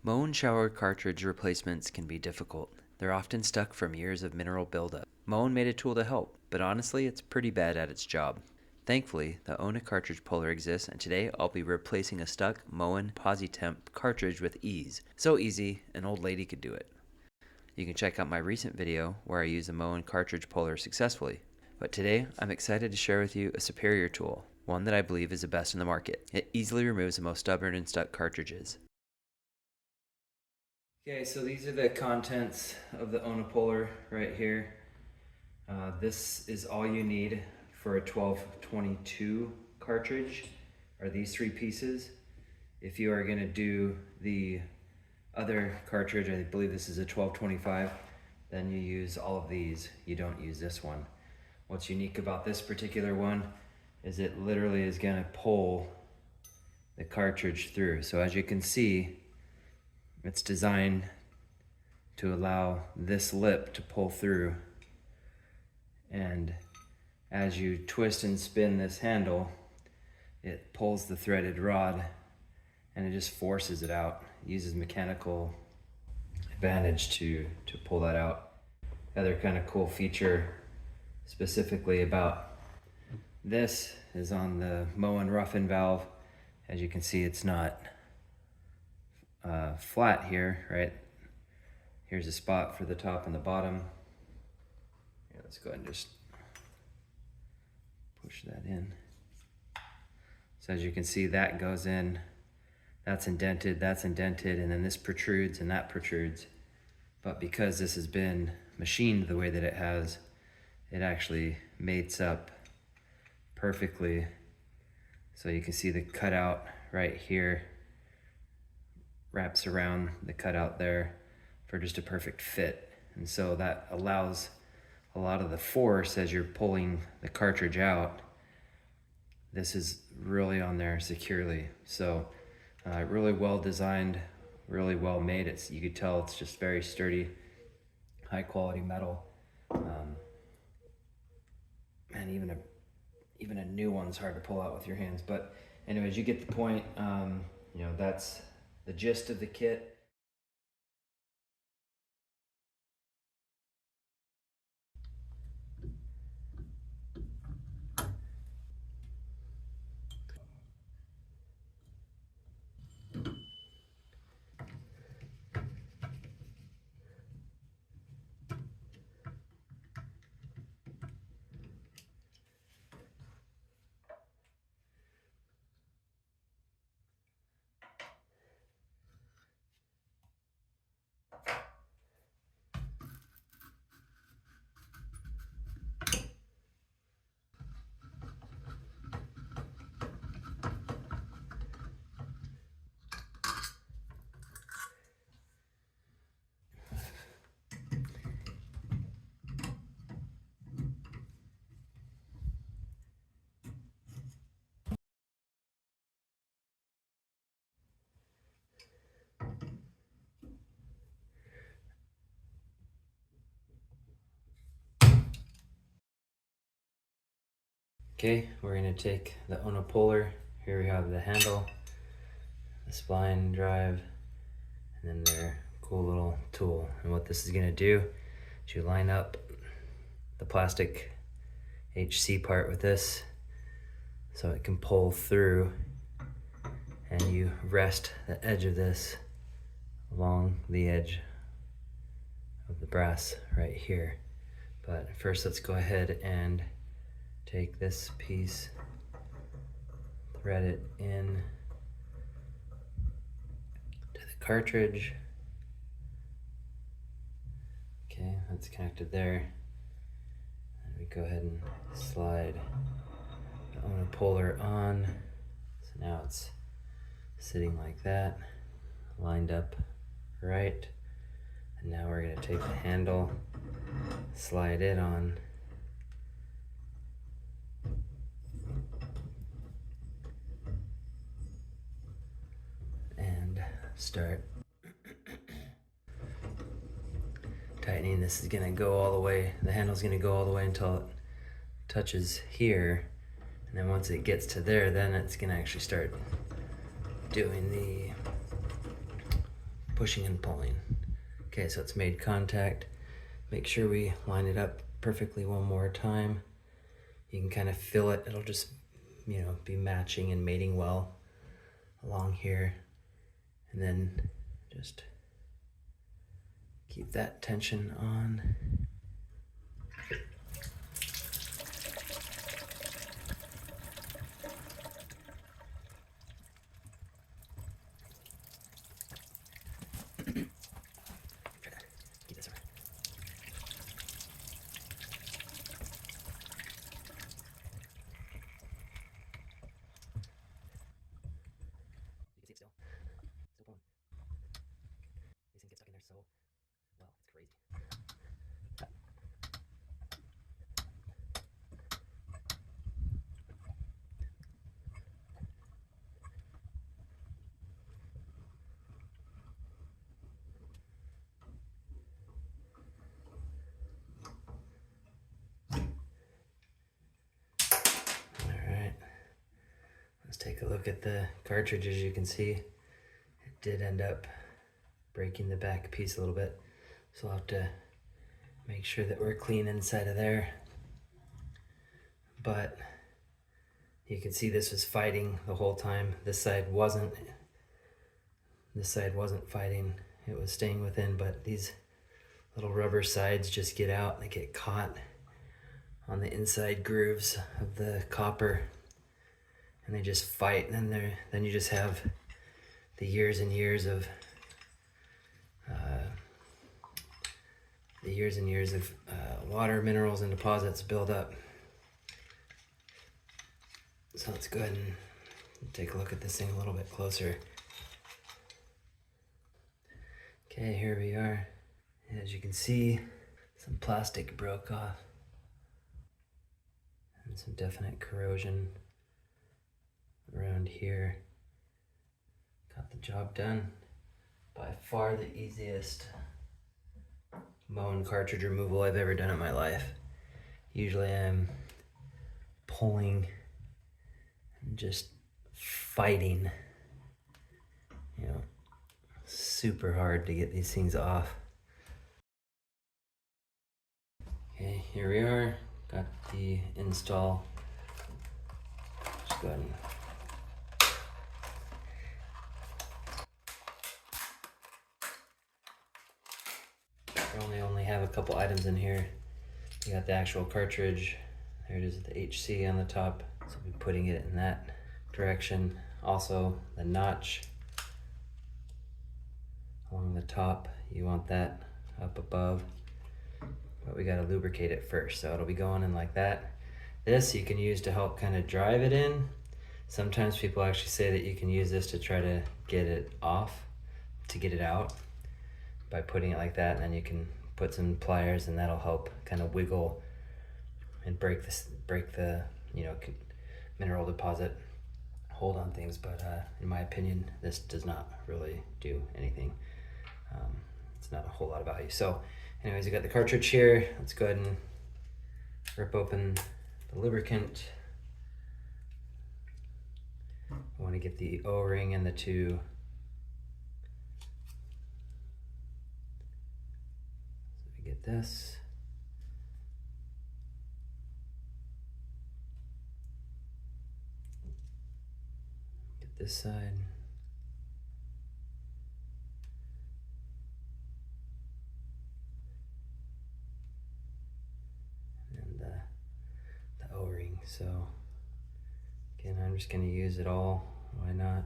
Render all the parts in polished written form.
Moen shower cartridge replacements can be difficult. They're often stuck from years of mineral buildup. Moen made a tool to help, but honestly, it's pretty bad at its job. Thankfully, the Ona Cartridge Puller exists, and today I'll be replacing a stuck Moen Temp cartridge with ease. So easy, an old lady could do it. You can check out my recent video where I use a Moen Cartridge Puller successfully. But today, I'm excited to share with you a superior tool, one that I believe is the best in the market. It easily removes the most stubborn and stuck cartridges. Okay, so these are the contents of the Ona Puller right here. This is all you need for a 1222 cartridge, are these three pieces. If you are going to do the other cartridge, I believe this is a 1225, then you use all of these. You don't use this one. What's unique about this particular one is it literally is going to pull the cartridge through. So as you can see, it's designed to allow this lip to pull through, and as you twist and spin this handle, it pulls the threaded rod and it just forces it out. It uses mechanical advantage to pull that out. The other kind of cool feature specifically about this is on the Moen roughen valve. As you can see, it's not flat here, right? Here's a spot for the top and the bottom. Here, let's go ahead and just push that in. So as you can see, that goes in, that's indented, and then this protrudes and that protrudes. But because this has been machined the way that it has, it actually mates up perfectly. So you can see the cutout right here wraps around the cutout there for just a perfect fit. And so that allows a lot of the force as you're pulling the cartridge out. This is really on there securely. So really well designed, really well made. You could tell it's just very sturdy, high quality metal. And even a new one's hard to pull out with your hands. But anyways, you get the point. That's the gist of the kit. Okay, we're going to take the Ona Puller. Here we have the handle, the spline drive, and then their cool little tool. And what this is going to do is you line up the plastic HC part with this so it can pull through, and you rest the edge of this along the edge of the brass right here. But first, let's go ahead and take this piece, thread it in to the cartridge. Okay, that's connected there. And we go ahead and slide the Ona Puller on. So now it's sitting like that, lined up right. And now we're going to take the handle, slide it on, start tightening. This is gonna go all the way, the handle's gonna go all the way until it touches here, and then once it gets to there, then it's gonna actually start doing the pushing and pulling. Okay, so it's made contact. Make sure we line it up perfectly one more time. You can kind of feel it. It'll just, you know, be matching and mating well along here. And then just keep that tension on. Let's take a look at the cartridge. As you can see, it did end up breaking the back piece a little bit. So I'll have to make sure that we're clean inside of there. But you can see this was fighting the whole time. This side wasn't. This side wasn't fighting. It was staying within, but these little rubber sides just get out and they get caught on the inside grooves of the copper. And they just fight, and then you just have the years and years of water, minerals, and deposits build up. So let's go ahead and take a look at this thing a little bit closer. Okay, here we are. As you can see, some plastic broke off and some definite corrosion around here. Got the job done. By far the easiest Moen cartridge removal I've ever done in my life. Usually I'm pulling and just fighting, you know, super hard to get these things off. Okay, here we are. Got the install. Just go ahead and I only have a couple items in here. You got the actual cartridge. There it is, the HC on the top. So I'll be putting it in that direction. Also, the notch along the top. You want that up above. But we gotta lubricate it first. So it'll be going in like that. This you can use to help kind of drive it in. Sometimes people actually say that you can use this to try to get it off, to get it out, by putting it like that, and then you can put some pliers and that'll help kind of wiggle and break the you know, mineral deposit hold on things. But in my opinion, this does not really do anything. It's not a whole lot of value. So anyways, you got the cartridge here. Let's go ahead and rip open the lubricant. I want to get the O-ring and the two get this. Get this side. And the O-ring. So again, I'm just going to use it all. Why not?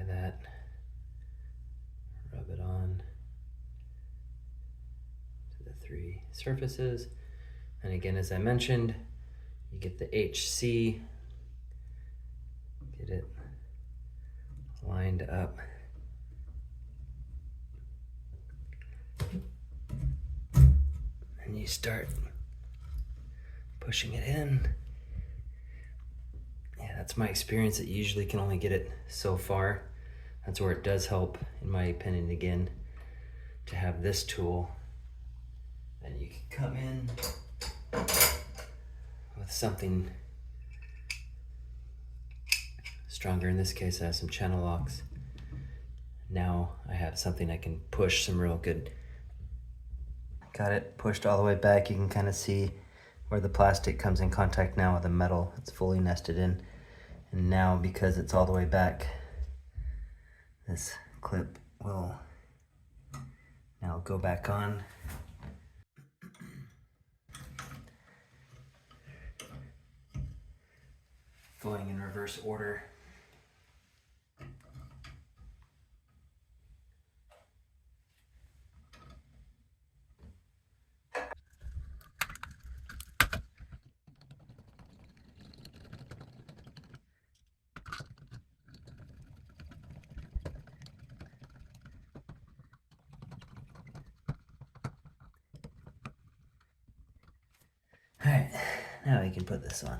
That, rub it on to the three surfaces, and again, as I mentioned, you get the HC, get it lined up, and you start pushing it in. Yeah, that's my experience. It usually can only get it so far. That's where it does help, in my opinion, again, to have this tool. And you can come in with something stronger. In this case, I have some channel locks. Now I have something I can push some real good. Got it pushed all the way back. You can kind of see where the plastic comes in contact now with the metal. It's fully nested in. And now, because it's all the way back, this clip will now go back on. Going in reverse order. Alright, now we can put this on.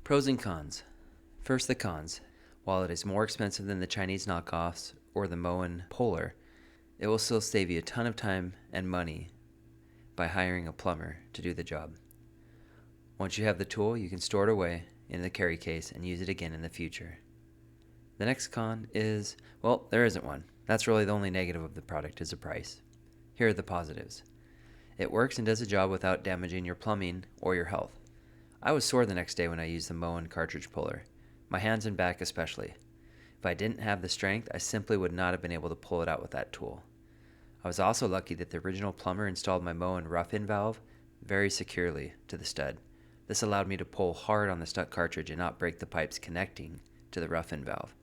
Pros and cons. First, the cons. While it is more expensive than the Chinese knockoffs or the Moen Puller, it will still save you a ton of time and money by hiring a plumber to do the job. Once you have the tool, you can store it away in the carry case and use it again in the future. The next con is, well, there isn't one. That's really the only negative of the product is the price. Here are the positives. It works and does the job without damaging your plumbing or your health. I was sore the next day when I used the Moen Cartridge Puller, my hands and back especially. If I didn't have the strength, I simply would not have been able to pull it out with that tool. I was also lucky that the original plumber installed my Moen rough-in valve very securely to the stud. This allowed me to pull hard on the stuck cartridge and not break the pipes connecting to the rough-in valve.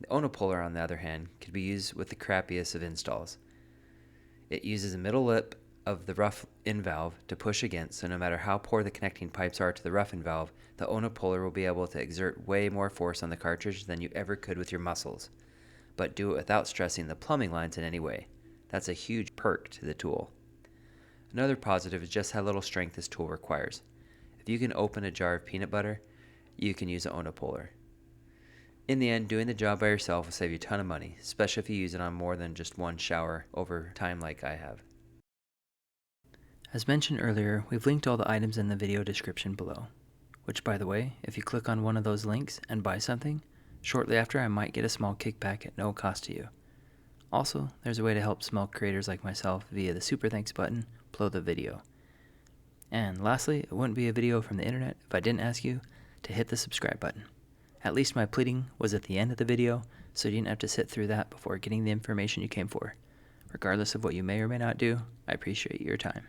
The Ona Puller, on the other hand, could be used with the crappiest of installs. It uses a middle lip of the rough-in valve to push against, so no matter how poor the connecting pipes are to the rough-in valve, the Ona Puller will be able to exert way more force on the cartridge than you ever could with your muscles, but do it without stressing the plumbing lines in any way. That's a huge perk to the tool. Another positive is just how little strength this tool requires. If you can open a jar of peanut butter, you can use the Ona Puller. In the end, doing the job by yourself will save you a ton of money, especially if you use it on more than just one shower over time like I have. As mentioned earlier, we've linked all the items in the video description below, which, by the way, if you click on one of those links and buy something, shortly after I might get a small kickback at no cost to you. Also, there's a way to help small creators like myself via the super thanks button below the video. And lastly, it wouldn't be a video from the internet if I didn't ask you to hit the subscribe button. At least my pleading was at the end of the video, so you didn't have to sit through that before getting the information you came for. Regardless of what you may or may not do, I appreciate your time.